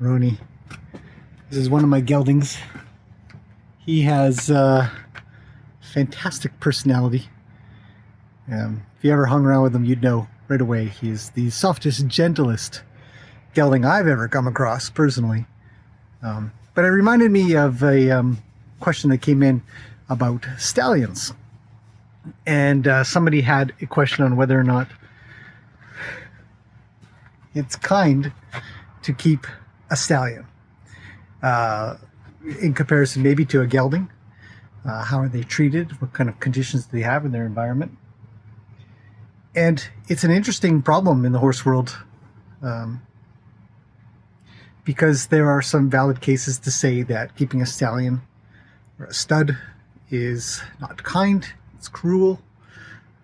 Roni. This is one of my geldings. He has fantastic personality. If you ever hung around with him, you'd know right away. He's the softest, gentlest gelding I've ever come across personally. But it reminded me of a question that came in about stallions. And somebody had a question on whether or not it's kind to keep a stallion in comparison maybe to a gelding. How are they treated? What kind of conditions do they have in their environment? And it's an interesting problem in the horse world, because there are some valid cases to say that keeping a stallion or a stud is not kind, it's cruel.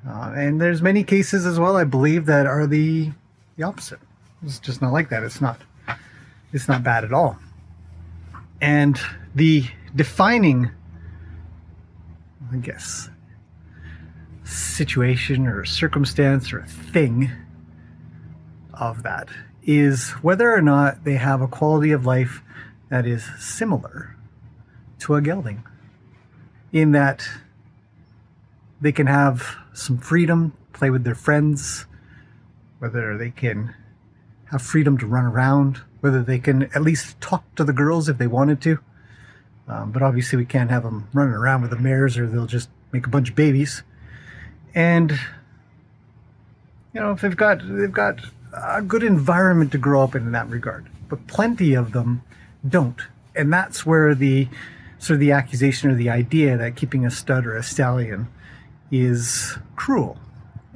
And there's many cases as well, I believe, that are the opposite. It's just not like that. It's not bad at all. And the defining, I guess, situation or circumstance or thing of that is whether or not they have a quality of life that is similar to a gelding, in that they can have some freedom, play with their friends, whether they can have freedom to run around, whether they can at least talk to the girls if they wanted to. But obviously we can't have them running around with the mares, or they'll just make a bunch of babies. And if they've got a good environment to grow up in that regard. But plenty of them don't. And that's where the sort of the accusation or the idea that keeping a stud or a stallion is cruel.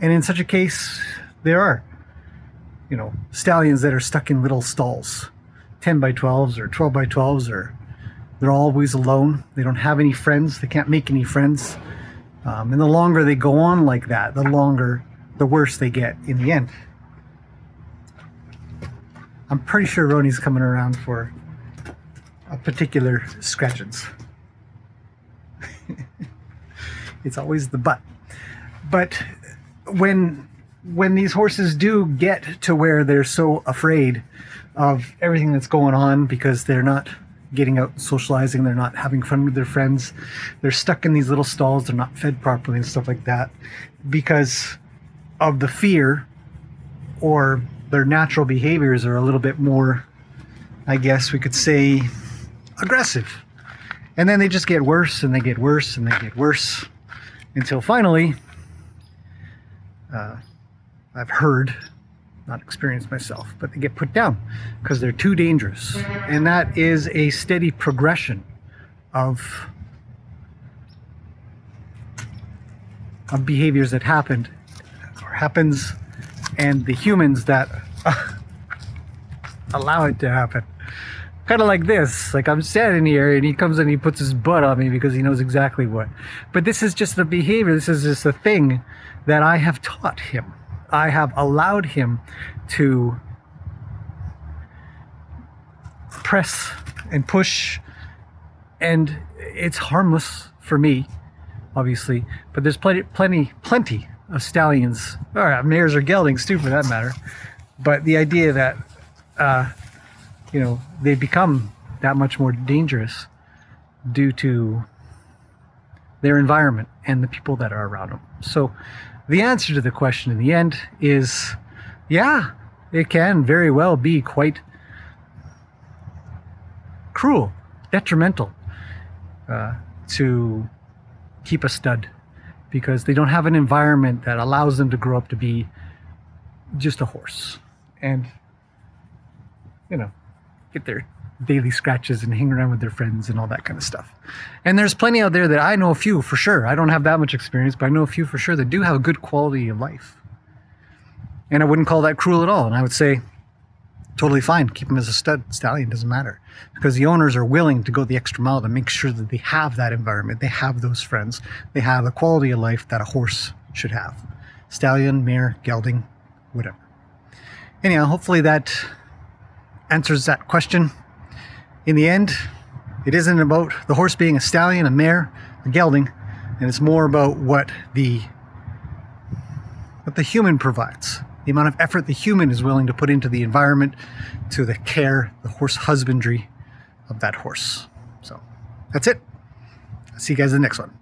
And in such a case, there are, stallions that are stuck in little stalls, 10 by 12s or 12 by 12s, or they're always alone. They don't have any friends. They can't make any friends. And the longer they go on like that, the worse they get in the end. I'm pretty sure Roni's coming around for a particular scratchings. It's always the butt. But when these horses do get to where they're so afraid of everything that's going on because they're not getting out and socializing, they're not having fun with their friends, they're stuck in these little stalls, they're not fed properly and stuff like that because of the fear, or their natural behaviors are a little bit more, I guess we could say, aggressive. And then they just get worse and they get worse and they get worse until finally, I've heard, not experienced myself, but they get put down because they're too dangerous. And that is a steady progression of behaviors that happened or happens, and the humans that allow it to happen. Kind of like this, like I'm standing here and he comes and he puts his butt on me because he knows exactly what. But this is just a behavior, this is just a thing that I have taught him. I have allowed him to press and push, and it's harmless for me, obviously, but there's plenty of stallions, or mares or geldings too for that matter. But the idea that they become that much more dangerous due to their environment and the people that are around them. So the answer to the question in the end is, yeah, it can very well be quite cruel, detrimental to keep a stud, because they don't have an environment that allows them to grow up to be just a horse and, get their daily scratches and hang around with their friends and all that kind of stuff. And there's plenty out there that I know a few for sure. I don't have that much experience, but I know a few for sure that do have a good quality of life. And I wouldn't call that cruel at all. And I would say, totally fine. Keep them as a stallion, doesn't matter. Because the owners are willing to go the extra mile to make sure that they have that environment, they have those friends, they have the quality of life that a horse should have. Stallion, mare, gelding, whatever. Anyhow, hopefully that answers that question. In the end, it isn't about the horse being a stallion, a mare, a gelding, and it's more about what the human provides the amount of effort the human is willing to put into the environment, to the care, the horse husbandry of that horse. So that's it. I'll see you guys in the next one.